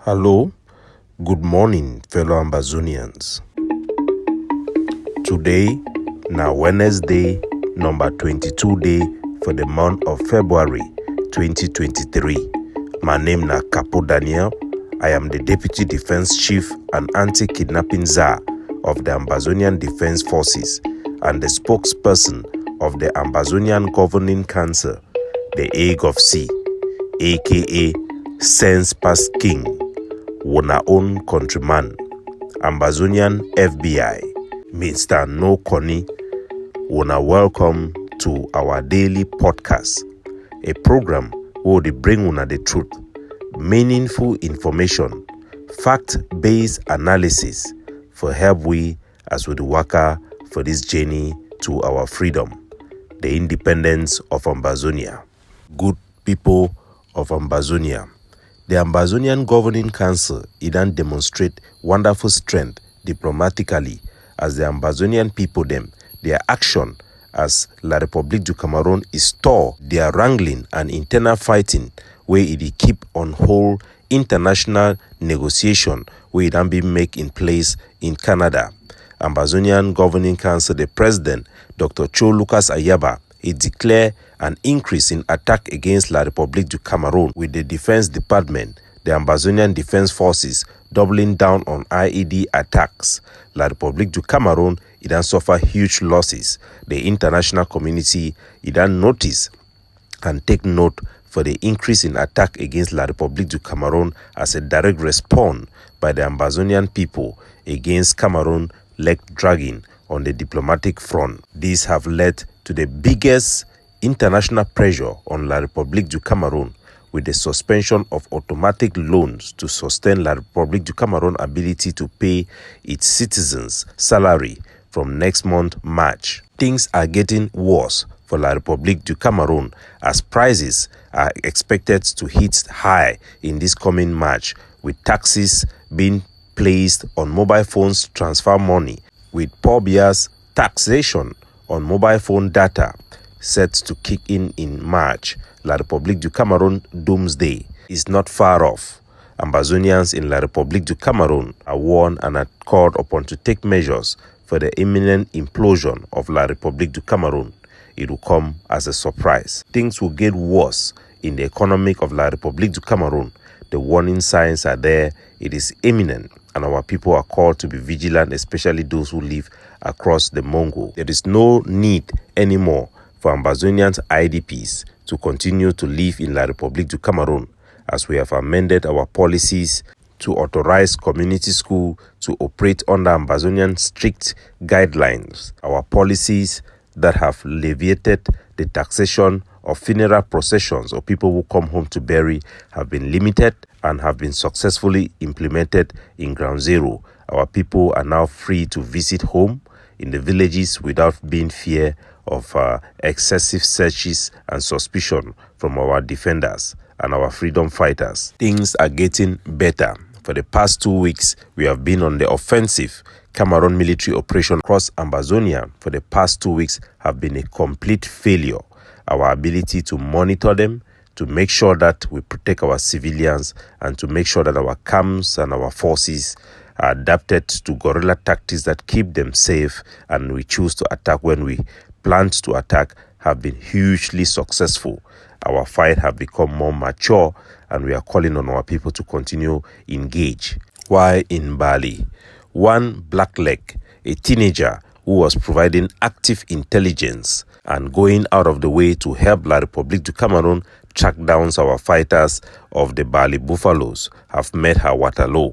Hello, good morning, fellow Ambazonians. Today, now Wednesday, number 22 day for the month of February 2023. My name na Capo Daniel. I am the Deputy Defense Chief and Anti-Kidnapping Czar of the Ambazonian Defense Forces and the spokesperson of the Ambazonian Governing Council, the Egg of Sea, aka Sense Past King, Wona own countryman, Ambazonian FBI, Mr. No Connie. Wona welcome to our daily podcast, a program where they bring una the truth, meaningful information, fact-based analysis for help we as we do waka for this journey to our freedom, the independence of Ambazonia. Good people of Ambazonia. The Ambazonian Governing Council then demonstrate wonderful strength diplomatically as the Ambazonian people their action as La République du Cameroon is store their wrangling and internal fighting where it keep on hold international negotiation where it then be make in place in Canada. Ambazonian Governing Council, the President, Dr. Cho Lucas Ayaba, he declared an increase in attack against La République du Cameroon, with the Defense Department, the Ambazonian Defense Forces, doubling down on IED attacks. La République du Cameroon, it then suffer huge losses. The international community, it then notice and take note for the increase in attack against La République du Cameroon as a direct response by the Ambazonian people against Cameroon leg dragging on the diplomatic front. These have led to the biggest international pressure on La République du Cameroon, with the suspension of automatic loans to sustain La République du Cameroon ability to pay its citizens' salary from next month, March. Things are getting worse for La République du Cameroon as prices are expected to hit high in this coming March, with taxes being placed on mobile phones transfer money, with Pobia's taxation on mobile phone data set to kick in March. La République du Cameroon doomsday is not far off. Ambazonians in La République du Cameroon are warned and are called upon to take measures for the imminent implosion of La République du Cameroon. It will come as a surprise. Things will get worse in the economy of La République du Cameroon. The warning signs are there. It is imminent, and our people are called to be vigilant, especially those who live across the Mongo. There is no need anymore for Ambazonians IDPs to continue to live in La République du Cameroon, as we have amended our policies to authorize community school to operate under Ambazonian strict guidelines. Our policies that have alleviated the taxation of funeral processions or people who come home to bury have been limited and have been successfully implemented in Ground Zero. Our people are now free to visit home in the villages without being fear of excessive searches and suspicion from our defenders and our freedom fighters. Things are getting better. For the past 2 weeks, we have been on the offensive. Cameroon military operation across Ambazonia for the past 2 weeks have been a complete failure. Our ability to monitor them, to make sure that we protect our civilians, and to make sure that our camps and our forces are adapted to guerrilla tactics that keep them safe, and we choose to attack when we planned to attack, have been hugely successful. Our fight have become more mature, and we are calling on our people to continue engage. While in Bali, one Blackleg, a teenager who was providing active intelligence and going out of the way to help La République du Cameroon track down our fighters of the Bali Buffaloes, have met her Waterloo.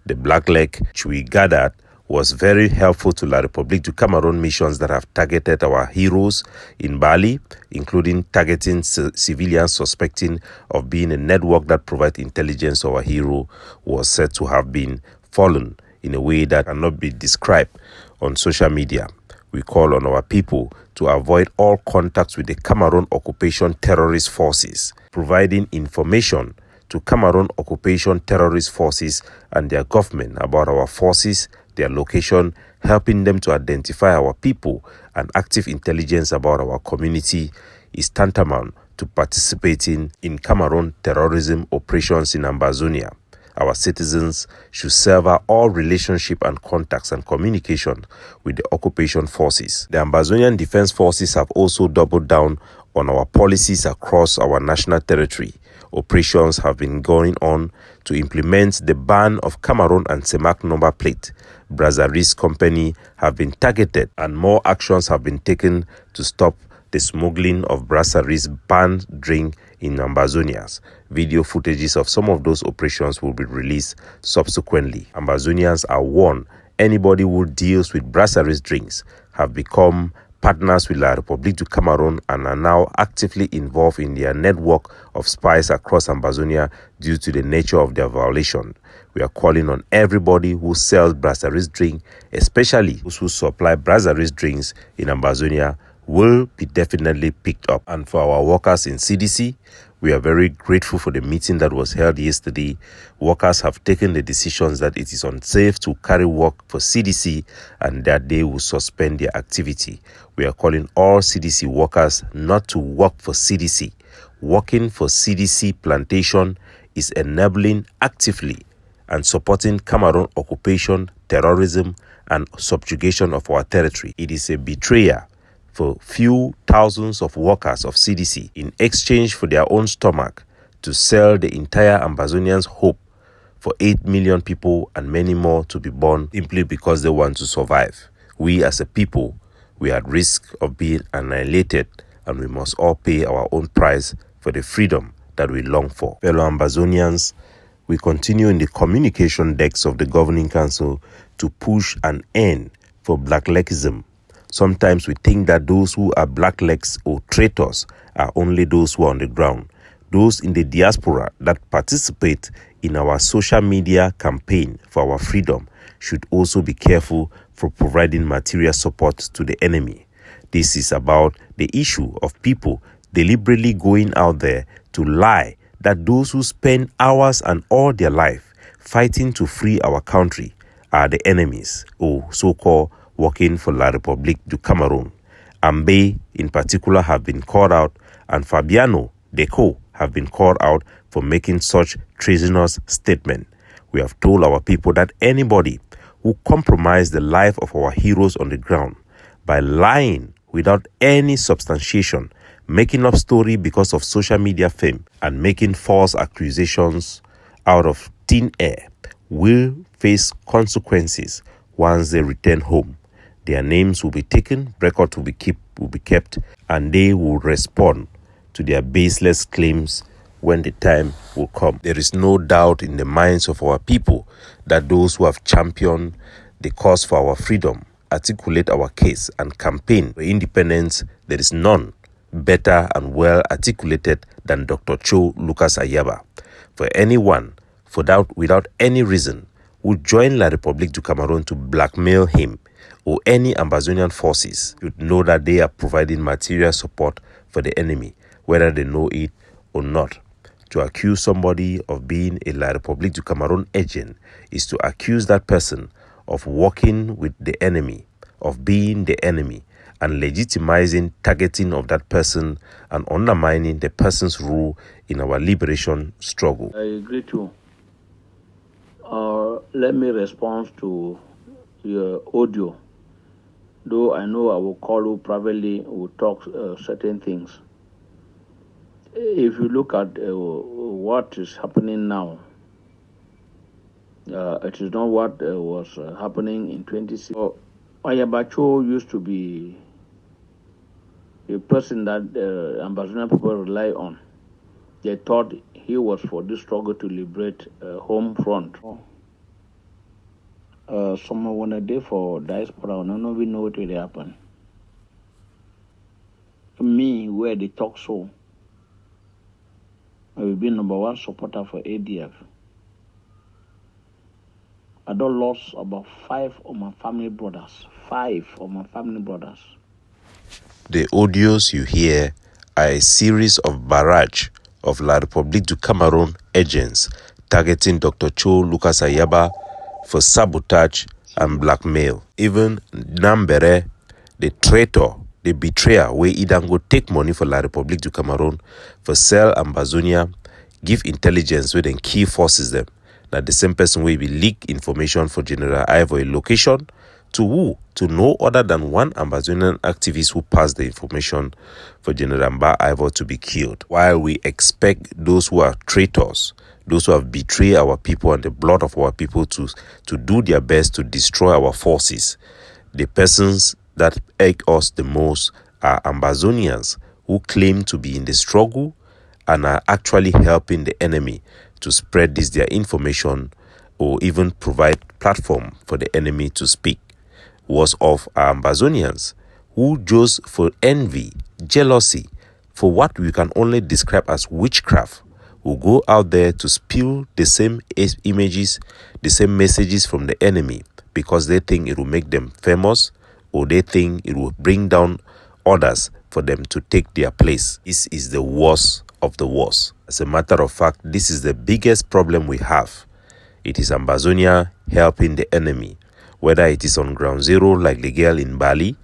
The Blackleg, which we gathered, was very helpful to La République du Cameroon missions that have targeted our heroes in Bali, including targeting civilians suspecting of being a network that provides intelligence. Our hero was said to have been fallen in a way that cannot be described on social media. We call on our people to avoid all contacts with the Cameroon occupation terrorist forces, providing information to Cameroon occupation terrorist forces and their government about our forces, their location, helping them to identify our people, and active intelligence about our community is tantamount to participating in Cameroon terrorism operations in Ambazonia. Our citizens should sever all relationship and contacts and communication with the occupation forces. The Ambazonian Defense Forces have also doubled down on our policies across our national territory. Operations have been going on to implement the ban of Cameroon and Semak number plate. Brasseries company have been targeted and more actions have been taken to stop the smuggling of brasseries banned drink in Ambazonians. Video footages of some of those operations will be released subsequently. Ambazonians are warned anybody who deals with brasseries drinks have become partners with La République du Cameroon and are now actively involved in their network of spies across Ambazonia due to the nature of their violation. We are calling on everybody who sells brasseries drink, especially those who supply brasseries drinks in Ambazonia, will be definitely picked up. And for our workers in CDC, we are very grateful for the meeting that was held yesterday. Workers have taken the decisions that it is unsafe to carry work for CDC and that they will suspend their activity. We are calling all CDC workers not to work for CDC. Working for CDC plantation is enabling actively and supporting Cameroon occupation, terrorism, and subjugation of our territory. It is a betrayal for few thousands of workers of CDC in exchange for their own stomach to sell the entire Ambazonians' hope for 8 million people and many more to be born simply because they want to survive. We as a people, we are at risk of being annihilated and we must all pay our own price for the freedom that we long for. Fellow Ambazonians, we continue in the communication decks of the Governing Council to push an end for Blacklegism. Sometimes we think that those who are blacklegs or traitors are only those who are on the ground. Those in the diaspora that participate in our social media campaign for our freedom should also be careful for providing material support to the enemy. This is about the issue of people deliberately going out there to lie that those who spend hours and all their life fighting to free our country are the enemies, or so-called working for La République du Cameroon. Ambe, in particular, have been called out, and Fabiano Deco have been called out for making such treasonous statement. We have told our people that anybody who compromised the life of our heroes on the ground by lying without any substantiation, making up story because of social media fame, and making false accusations out of thin air will face consequences once they return home. Their names will be taken, record will be kept, and they will respond to their baseless claims when the time will come. There is no doubt in the minds of our people that those who have championed the cause for our freedom, articulate our case, and campaign for independence, there is none better and well articulated than Dr. Cho Lucas Ayaba. For anyone, without any reason, who join La République du Cameroon to blackmail him or any Ambazonian forces, should know that they are providing material support for the enemy, whether they know it or not. To accuse somebody of being a La République du Cameroon agent is to accuse that person of working with the enemy, of being the enemy, and legitimizing targeting of that person and undermining the person's role in our liberation struggle. I agree too. Let me respond to your audio. Though I know I will call you privately, we'll talk certain things. If you look at what is happening now, it is not what was happening in 2016. Ayabacho used to be a person that Ambazonian people rely on. They thought he was for this struggle to liberate home front. Someone when a day for diaspora, none of we know what will happen. Me, where they talk so, I will be number one supporter for ADF. I don't lost about 5 of my family brothers. 5 of my family brothers. The audios you hear are a series of barrage of La République du Cameroon agents targeting Dr. Cho Lucas Ayaba for sabotage and blackmail. Even Nambere, the traitor, the betrayer, where Idango take money for La République du Cameroon for sell Ambazonia, give intelligence where then key forces them. That the same person will be leak information for General Ivory location to who? To no other than one Ambazonian activist who passed the information for General Mba Ivor to be killed. While we expect those who are traitors, those who have betrayed our people and the blood of our people to do their best to destroy our forces, the persons that egg us the most are Ambazonians who claim to be in the struggle and are actually helping the enemy to spread their information or even provide platform for the enemy to speak. Was of our Ambazonians who just for envy, jealousy, for what we can only describe as witchcraft, will go out there to spill the same images, the same messages from the enemy because they think it will make them famous or they think it will bring down others for them to take their place. This is the worst of the worst. As a matter of fact, this is the biggest problem we have. It is Ambazonia helping the enemy, whether it is on ground zero like the girl in Bali,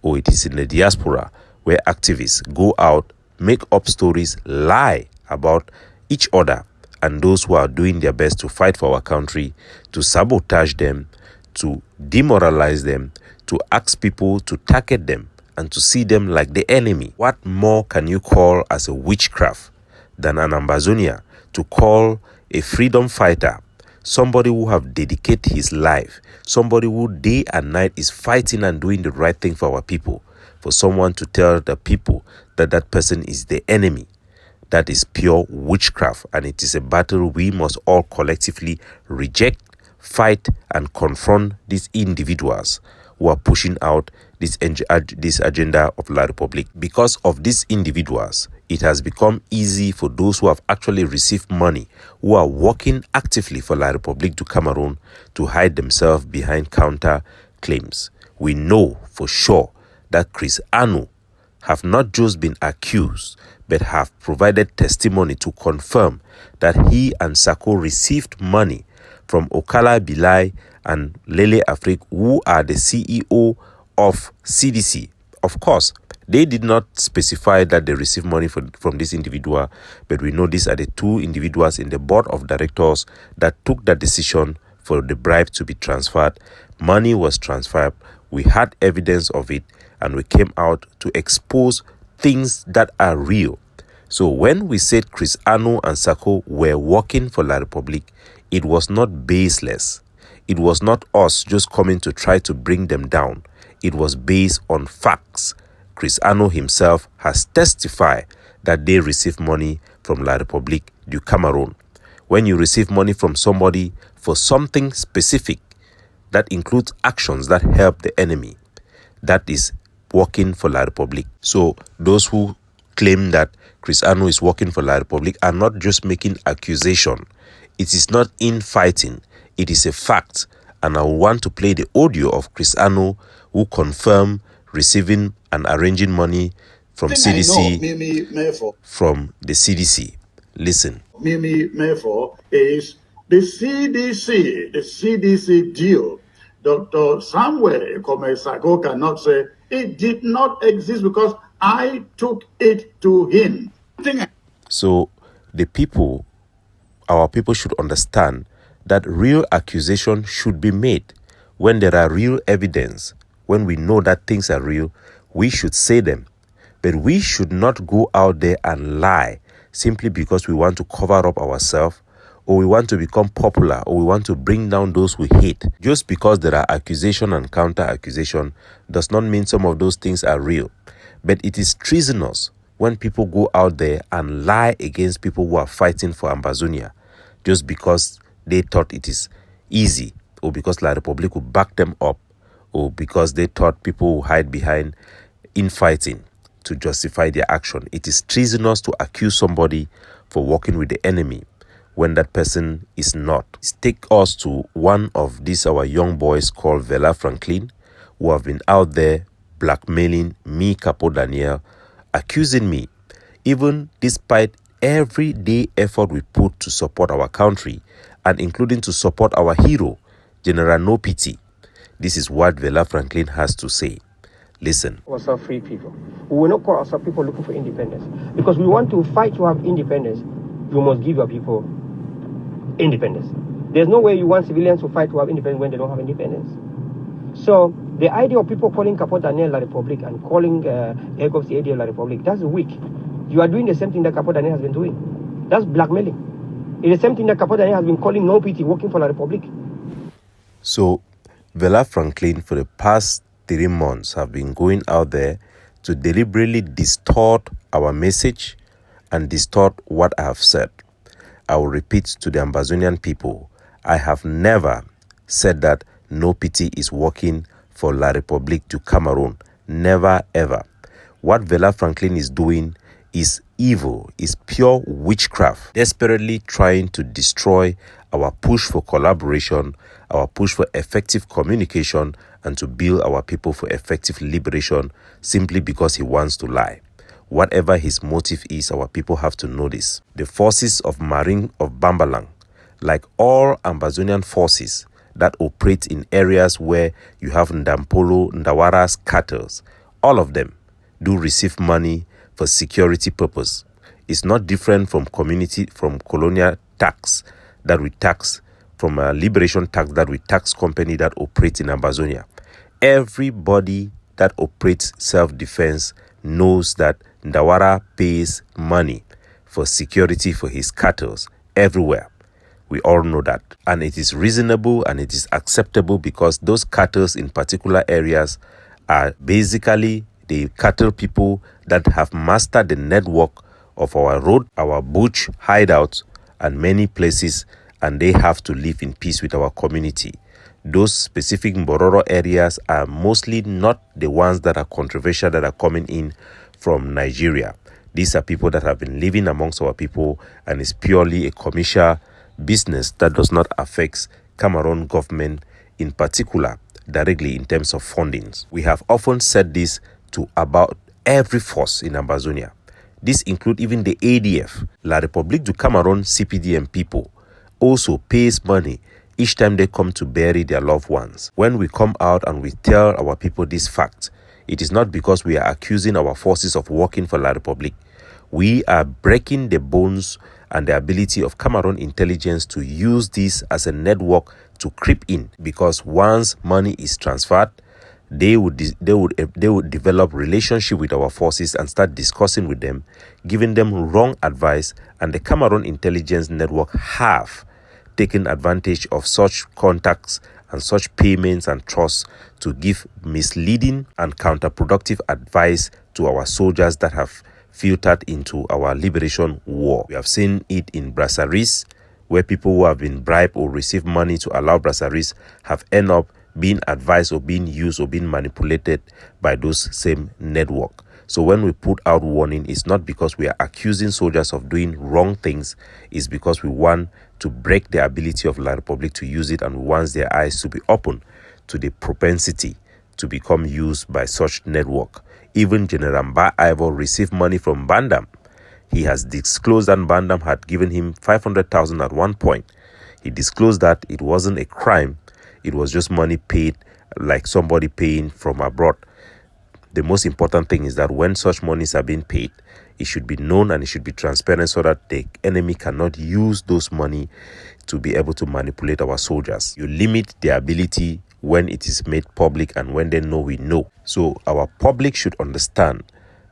or it is in the diaspora where activists go out, make up stories, lie about each other and those who are doing their best to fight for our country, to sabotage them, to demoralize them, to ask people to target them and to see them like the enemy. What more can you call as a witchcraft than an Ambazonia to call a freedom fighter, somebody who have dedicated his life, somebody who day and night is fighting and doing the right thing for our people, for someone to tell the people that that person is the enemy? That is pure witchcraft, and it is a battle we must all collectively reject, fight, and confront these individuals who are pushing out this agenda of La Republic. Because of these individuals, it has become easy for those who have actually received money, who are working actively for La Republic to Cameroon, to hide themselves behind counter claims. We know for sure that Chris Anu have not just been accused, but have provided testimony to confirm that he and Sako received money from Okala Bilai and Lele Afrique, who are the CEO of CDC. Of course, they did not specify that they received money from this individual, but we know these are the two individuals in the board of directors that took that decision for the bribe to be transferred. Money was transferred. We had evidence of it, and we came out to expose things that are real. So when we said Chris Anu and Sako were working for La Republic, it was not baseless. It was not us just coming to try to bring them down. It was based on facts. Chris Anu himself has testified that they received money from La Republic du Cameroon. When you receive money from somebody for something specific, that includes actions that help the enemy, that is working for La Republic. So those who claim that Chris Anu is working for La Republic are not just making accusation. It is not infighting. It is a fact. And I want to play the audio of Chris Anu, who confirmed receiving and arranging money from CDC, from the CDC. Listen. Mimi Mefo is the CDC deal. Dr. Samuel Komesago cannot say it did not exist because I took it to him. So the people, our people should understand that real accusation should be made. When there are real evidence, when we know that things are real, we should say them. But we should not go out there and lie simply because we want to cover up ourselves, or we want to become popular, or we want to bring down those we hate. Just because there are accusation and counter accusation does not mean some of those things are real. But it is treasonous when people go out there and lie against people who are fighting for Ambazonia just because they thought it is easy, or because La Republic would back them up, or because they thought people would hide behind infighting to justify their action. It is treasonous to accuse somebody for working with the enemy when that person is not. Take us to one of these our young boys called Verla Franklin, who have been out there blackmailing me, Capo Daniel, accusing me, even despite everyday effort we put to support our country, and including to support our hero, General No Pity. This is what Verla Franklin has to say. Listen. We are free people. We will not call ourselves people looking for independence. Because we want to fight to have independence, you must give your people independence. There's no way you want civilians to fight to have independence when they don't have independence. So the idea of people calling Capo Daniel La Republic and calling Egg of the ADL La Republic, that's weak. You are doing the same thing that Capo Daniel has been doing. That's blackmailing. It's the same thing that Capo Daniel has been calling no PT working for La Republic. So Verla Franklin for the past 3 months have been going out there to deliberately distort our message and distort what I have said. I will repeat to the Ambazonian people, I have never said that no PT is working for La Republique du Cameroon. Never ever. What Verla Franklin is doing is evil, is pure witchcraft, desperately trying to destroy our push for collaboration, our push for effective communication, and to build our people for effective liberation simply because he wants to lie. Whatever his motive is, our people have to know this. The forces of Marine of Bambalang, like all Ambazonian forces that operate in areas where you have Ndampolo, Ndawara's cattle, all of them do receive money for security purpose. It's not different from colonial tax that we tax, from a liberation tax that we tax company that operates in Ambazonia. Everybody that operates self-defense knows that Ndawara pays money for security for his cattle everywhere. We all know that. And it is reasonable and it is acceptable because those cattle in particular areas are basically the cattle people that have mastered the network of our road, our bush hideouts, and many places, and they have to live in peace with our community. Those specific Mbororo areas are mostly not the ones that are controversial that are coming in from Nigeria. These are people that have been living amongst our people, and it's purely a commercial business that does not affect Cameroon government in particular directly in terms of fundings. We have often said this to about every force in Ambazonia. This includes even the ADF. La République du Cameroon CPDM people also pays money each time they come to bury their loved ones. When we come out and we tell our people this fact, it is not because we are accusing our forces of working for La République. We are breaking the bones and the ability of Cameroon intelligence to use this as a network to creep in, because once money is transferred, they would develop relationship with our forces and start discussing with them, giving them wrong advice, and the Cameroon intelligence network have taken advantage of such contacts and such payments and trusts to give misleading and counterproductive advice to our soldiers that have filtered into our liberation war. We have seen it in Brassaris, where people who have been bribed or received money to allow Brassaris have ended up being advised or being used or being manipulated by those same network. So when we put out warning, it's not because we are accusing soldiers of doing wrong things. It's because we want to break the ability of La Republique to use it, and we want their eyes to be open to the propensity to become used by such network. Even General Mba Ivor received money from Bandam. He has disclosed that Bandam had given him 500,000 at one point. He disclosed that it wasn't a crime. It was just money paid, like somebody paying from abroad. The most important thing is that when such monies are being paid, it should be known and it should be transparent so that the enemy cannot use those money to be able to manipulate our soldiers. You limit their ability when it is made public and when they know we know. So our public should understand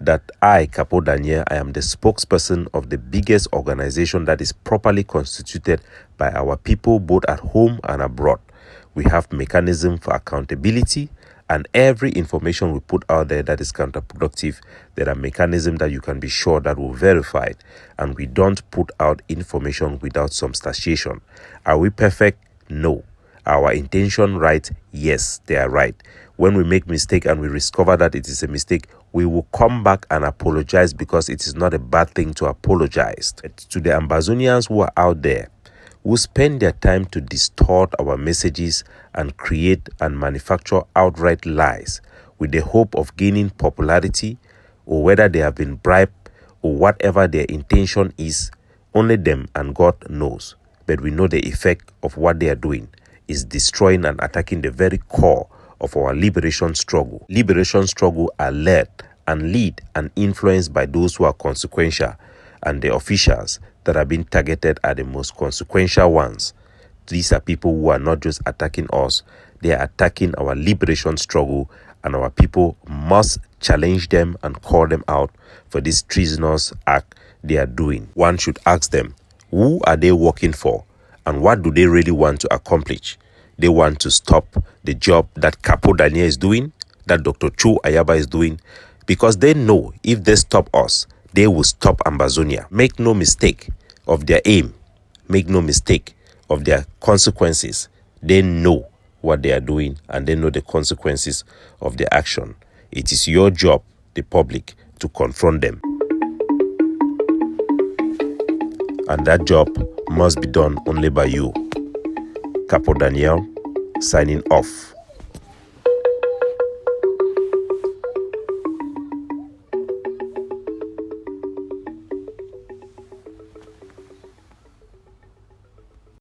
that I, Capo Daniel, I am the spokesperson of the biggest organization that is properly constituted by our people both at home and abroad. We have mechanism for accountability, and every information we put out there that is counterproductive, there are mechanisms that you can be sure that will verify it, and we don't put out information without substantiation. Are we perfect? No. Our intention right? Yes, they are right. When we make mistake and we discover that it is a mistake, we will come back and apologize, because it is not a bad thing to apologize. To the Ambazonians who are out there, who spend their time to distort our messages and create and manufacture outright lies with the hope of gaining popularity, or whether they have been bribed or whatever their intention is, only them and God knows. But we know the effect of what they are doing is destroying and attacking the very core of our liberation struggle. Liberation struggle are led and influenced by those who are consequential, and the officials that are being targeted are the most consequential ones. These are people who are not just attacking us, they are attacking our liberation struggle, and our people must challenge them and call them out for this treasonous act they are doing. One should ask them, who are they working for and what do they really want to accomplish? They want to stop the job that Capo Daniel is doing, that Dr. Chu Ayaba is doing, because they know if they stop us, they will stop Ambazonia. Make no mistake of their aim. Make no mistake of their consequences. They know what they are doing and they know the consequences of their action. It is your job, the public, to confront them. And that job must be done only by you. Capo Daniel, signing off.